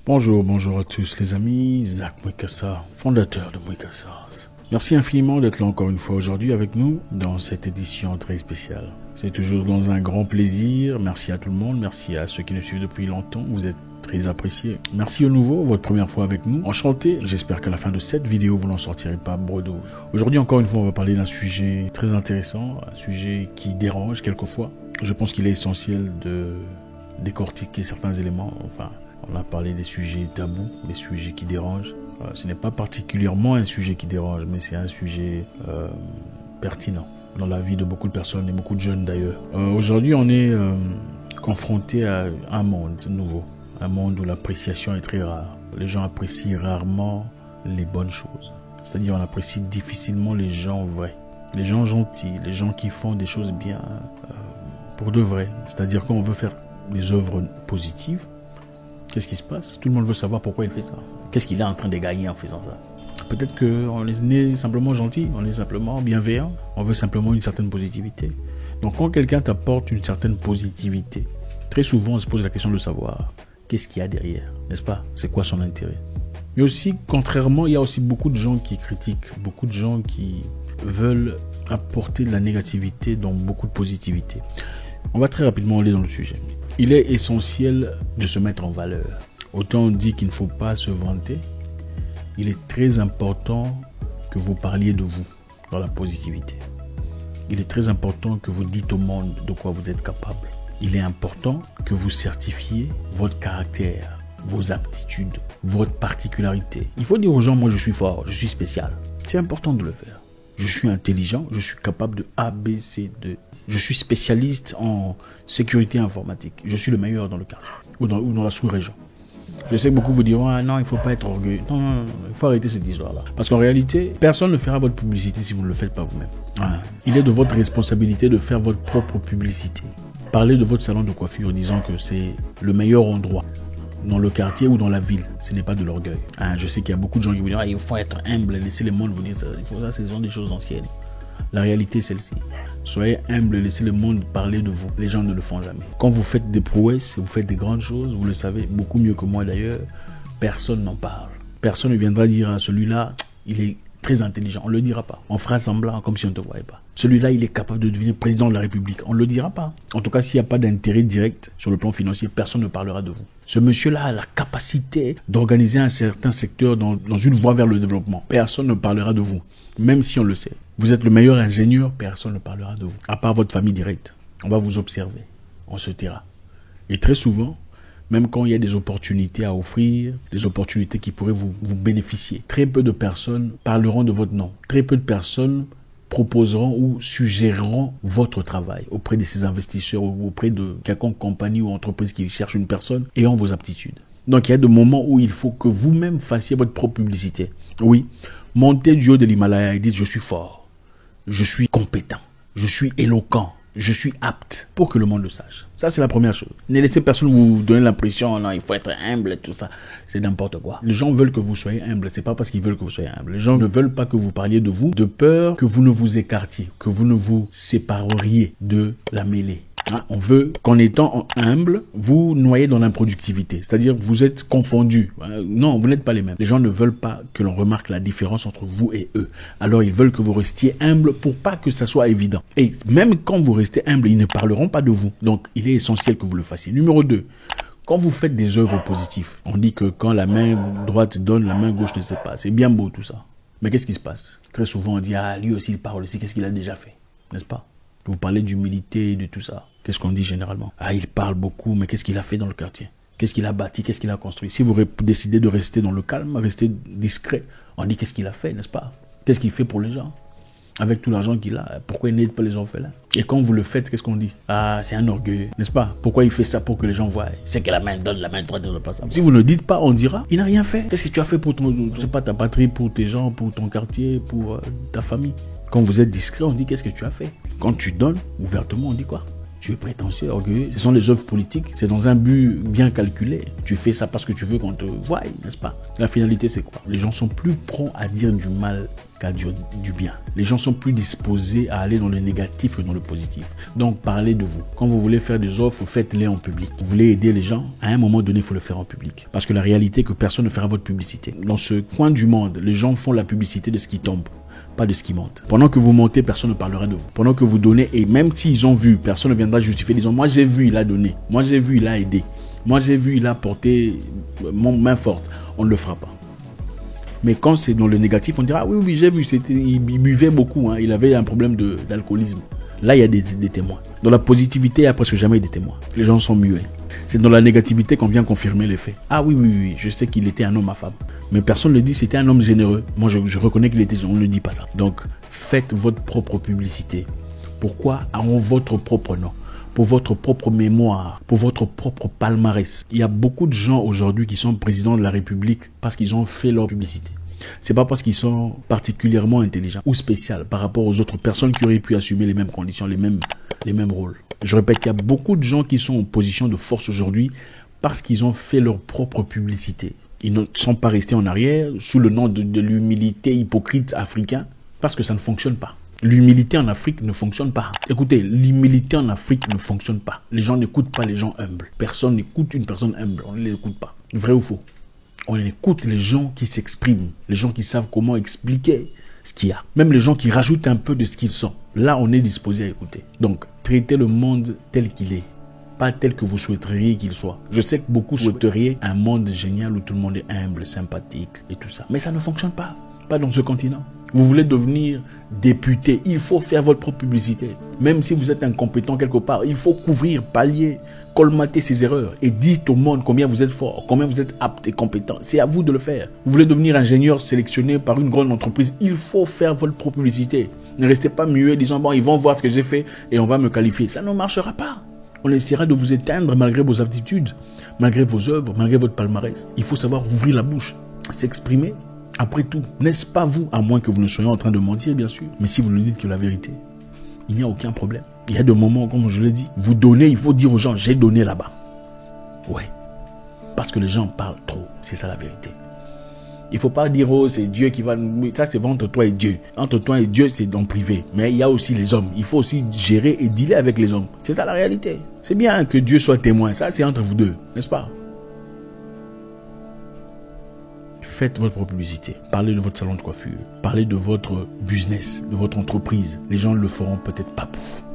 Bonjour à tous les amis, Zach Mwikassa, fondateur de Mwikassa. Merci infiniment d'être là encore une fois aujourd'hui avec nous dans cette édition très spéciale. C'est toujours dans un grand plaisir, merci à tout le monde, merci à ceux qui nous suivent depuis longtemps, vous êtes très appréciés. Merci au nouveau, votre première fois avec nous, enchanté, j'espère qu'à la fin de cette vidéo vous n'en sortirez pas bredouille. Aujourd'hui encore une fois on va parler d'un sujet très intéressant, un sujet qui dérange quelquefois. Je pense qu'il est essentiel de décortiquer certains éléments, on a parlé des sujets tabous, des sujets qui dérangent. Ce n'est pas particulièrement un sujet qui dérange, mais c'est un sujet pertinent dans la vie de beaucoup de personnes et beaucoup de jeunes d'ailleurs. Aujourd'hui, on est confronté à un monde nouveau, un monde où l'appréciation est très rare. Les gens apprécient rarement les bonnes choses. C'est-à-dire, on apprécie difficilement les gens vrais, les gens gentils, les gens qui font des choses bien pour de vrai. C'est-à-dire qu'on veut faire des œuvres positives. Qu'est-ce qui se passe? Tout le monde veut savoir pourquoi il fait ça. Qu'est-ce qu'il est en train de gagner en faisant ça? Peut-être qu'on est né simplement gentil, on est simplement bienveillant, on veut simplement une certaine positivité. Donc quand quelqu'un t'apporte une certaine positivité, très souvent on se pose la question de savoir qu'est-ce qu'il y a derrière, n'est-ce pas? C'est quoi son intérêt? Mais aussi, contrairement, il y a aussi beaucoup de gens qui critiquent, beaucoup de gens qui veulent apporter de la négativité dans beaucoup de positivité. On va très rapidement aller dans le sujet. Il est essentiel de se mettre en valeur. Autant on dit qu'il ne faut pas se vanter, il est très important que vous parliez de vous dans la positivité. Il est très important que vous dites au monde de quoi vous êtes capable. Il est important que vous certifiez votre caractère, vos aptitudes, votre particularité. Il faut dire aux gens, moi je suis fort, je suis spécial. C'est important de le faire. Je suis intelligent, je suis capable de A, B, C, D. Je suis spécialiste en sécurité informatique. Je suis le meilleur dans le quartier ou dans la sous-région. Je sais que beaucoup vous diront, ah non, il ne faut pas être orgueilleux. Non, il faut arrêter cette histoire-là. Parce qu'en réalité, personne ne fera votre publicité si vous ne le faites pas vous-même. Il est de votre responsabilité de faire votre propre publicité. Parlez de votre salon de coiffure en disant que c'est le meilleur endroit dans le quartier ou dans la ville. Ce n'est pas de l'orgueil. Je sais qu'il y a beaucoup de gens qui vous disent, il faut être humble, laisser le monde vous dire ça. Ce sont des choses anciennes. La réalité est celle-ci. Soyez humble, laissez le monde parler de vous. Les gens ne le font jamais. Quand vous faites des prouesses, vous faites des grandes choses, vous le savez beaucoup mieux que moi d'ailleurs, personne n'en parle. Personne ne viendra dire à celui-là, il est très intelligent. On ne le dira pas. On fera semblant comme si on ne te voyait pas. Celui-là, il est capable de devenir président de la République. On ne le dira pas. En tout cas, s'il n'y a pas d'intérêt direct sur le plan financier, personne ne parlera de vous. Ce monsieur-là a la capacité d'organiser un certain secteur dans une voie vers le développement. Personne ne parlera de vous, même si on le sait. Vous êtes le meilleur ingénieur, personne ne parlera de vous. À part votre famille directe. On va vous observer. On se taira. Et très souvent, même quand il y a des opportunités à offrir, des opportunités qui pourraient vous bénéficier, très peu de personnes parleront de votre nom. Très peu de personnes proposeront ou suggéreront votre travail auprès de ces investisseurs ou auprès de quelconque compagnie ou entreprise qui cherche une personne ayant vos aptitudes. Donc il y a des moments où il faut que vous-même fassiez votre propre publicité. Oui, montez du haut de l'Himalaya et dites je suis fort, je suis compétent, je suis éloquent, je suis apte pour que le monde le sache. Ça, c'est la première chose. Ne laissez personne vous donner l'impression, non, il faut être humble et tout ça. C'est n'importe quoi. Les gens veulent que vous soyez humble. C'est pas parce qu'ils veulent que vous soyez humble. Les gens ne veulent pas que vous parliez de vous, de peur que vous ne vous écartiez, que vous ne vous sépareriez de la mêlée. On veut qu'en étant humble, vous noyez dans l'improductivité. C'est-à-dire, vous êtes confondus. Non, vous n'êtes pas les mêmes. Les gens ne veulent pas que l'on remarque la différence entre vous et eux. Alors, ils veulent que vous restiez humble pour pas que ça soit évident. Et même quand vous restez humble, ils ne parleront pas de vous. Donc, il est essentiel que vous le fassiez. Numéro 2. Quand vous faites des œuvres positives, on dit que quand la main droite donne, la main gauche ne sait pas. C'est bien beau tout ça. Mais qu'est-ce qui se passe? Très souvent, on dit, lui aussi, il parle aussi. Qu'est-ce qu'il a déjà fait? N'est-ce pas? Vous parlez d'humilité et de tout ça. Qu'est-ce qu'on dit généralement? Il parle beaucoup, mais qu'est-ce qu'il a fait dans le quartier? Qu'est-ce qu'il a bâti? Qu'est-ce qu'il a construit? Si vous décidez de rester dans le calme, rester discret, on dit qu'est-ce qu'il a fait, n'est-ce pas? Qu'est-ce qu'il fait pour les gens? Avec tout l'argent qu'il a, pourquoi il n'aide pas les orphelins? Et quand vous le faites, qu'est-ce qu'on dit? C'est un orgueilleux, n'est-ce pas? Pourquoi il fait ça pour que les gens voient? C'est que la main donne, la main droite ne donne pas ça. Si vous ne dites pas, on dira, il n'a rien fait. Qu'est-ce que tu as fait pour ta patrie, pour tes gens, pour ton quartier, pour ta famille? Quand vous êtes discret, on dit qu'est-ce que tu as fait? Quand tu donnes, ouvertement, on dit quoi? Tu es prétentieux, orgueilleux. Ce sont des œuvres politiques. C'est dans un but bien calculé. Tu fais ça parce que tu veux qu'on te voie, n'est-ce pas? La finalité, c'est quoi? Les gens sont plus prompts à dire du mal qu'à dire du bien. Les gens sont plus disposés à aller dans le négatif que dans le positif. Donc, parlez de vous. Quand vous voulez faire des offres, faites-les en public. Vous voulez aider les gens, à un moment donné, il faut le faire en public. Parce que la réalité est que personne ne fera votre publicité. Dans ce coin du monde, les gens font la publicité de ce qui tombe, pas de ce qui monte. Pendant que vous montez, personne ne parlera de vous. Pendant que vous donnez, et même s'ils ont vu, personne ne viendra justifier, disant, moi j'ai vu, il a donné. Moi j'ai vu, il a aidé. Moi j'ai vu, il a porté mon main forte. On ne le fera pas. Mais quand c'est dans le négatif, on dira, ah oui, j'ai vu, il buvait beaucoup, hein, il avait un problème d'alcoolisme. Là, il y a des témoins. Dans la positivité, il n'y a presque jamais des témoins. Les gens sont muets. C'est dans la négativité qu'on vient confirmer les faits. Ah oui, je sais qu'il était un homme à femme. Mais personne ne le dit, c'était un homme généreux. Moi, je reconnais qu'il était généreux, on ne dit pas ça. Donc, faites votre propre publicité. Pourquoi? En votre propre nom, pour votre propre mémoire, pour votre propre palmarès. Il y a beaucoup de gens aujourd'hui qui sont présidents de la République parce qu'ils ont fait leur publicité. C'est pas parce qu'ils sont particulièrement intelligents ou spéciaux par rapport aux autres personnes qui auraient pu assumer les mêmes conditions, les mêmes rôles. Je répète, il y a beaucoup de gens qui sont en position de force aujourd'hui parce qu'ils ont fait leur propre publicité. Ils ne sont pas restés en arrière sous le nom de l'humilité hypocrite africain parce que ça ne fonctionne pas. L'humilité en Afrique ne fonctionne pas. Écoutez, l'humilité en Afrique ne fonctionne pas. Les gens n'écoutent pas les gens humbles. Personne n'écoute une personne humble. On ne l'écoute pas. Vrai ou faux? On écoute les gens qui s'expriment, les gens qui savent comment expliquer ce qu'il y a. Même les gens qui rajoutent un peu de ce qu'ils sont. Là, on est disposé à écouter. Donc, traitez le monde tel qu'il est, pas tel que vous souhaiteriez qu'il soit. Je sais que beaucoup souhaiteriez un monde génial où tout le monde est humble, sympathique et tout ça. Mais ça ne fonctionne pas. Pas dans ce continent. Vous voulez devenir député, il faut faire votre propre publicité. Même si vous êtes incompétent quelque part, il faut couvrir, pallier, colmater ses erreurs et dites au monde combien vous êtes fort, combien vous êtes apte et compétent. C'est à vous de le faire. Vous voulez devenir ingénieur sélectionné par une grande entreprise, il faut faire votre propre publicité. Ne restez pas muet disant, bon, ils vont voir ce que j'ai fait et on va me qualifier. Ça ne marchera pas. On essaiera de vous éteindre malgré vos aptitudes, malgré vos œuvres, malgré votre palmarès. Il faut savoir ouvrir la bouche, s'exprimer. Après tout, n'est-ce pas vous, à moins que vous ne soyez en train de mentir, bien sûr, mais si vous ne dites que la vérité, il n'y a aucun problème. Il y a des moments, comme je l'ai dit, vous donnez, il faut dire aux gens, j'ai donné là-bas. Ouais, parce que les gens parlent trop, c'est ça la vérité. Il ne faut pas dire, oh, c'est Dieu qui va... Ça, c'est entre toi et Dieu. Entre toi et Dieu, c'est dans le privé. Mais il y a aussi les hommes. Il faut aussi gérer et dealer avec les hommes. C'est ça la réalité. C'est bien que Dieu soit témoin. Ça, c'est entre vous deux, n'est-ce pas? Faites votre propre publicité. Parlez de votre salon de coiffure. Parlez de votre business, de votre entreprise. Les gens ne le feront peut-être pas pour vous.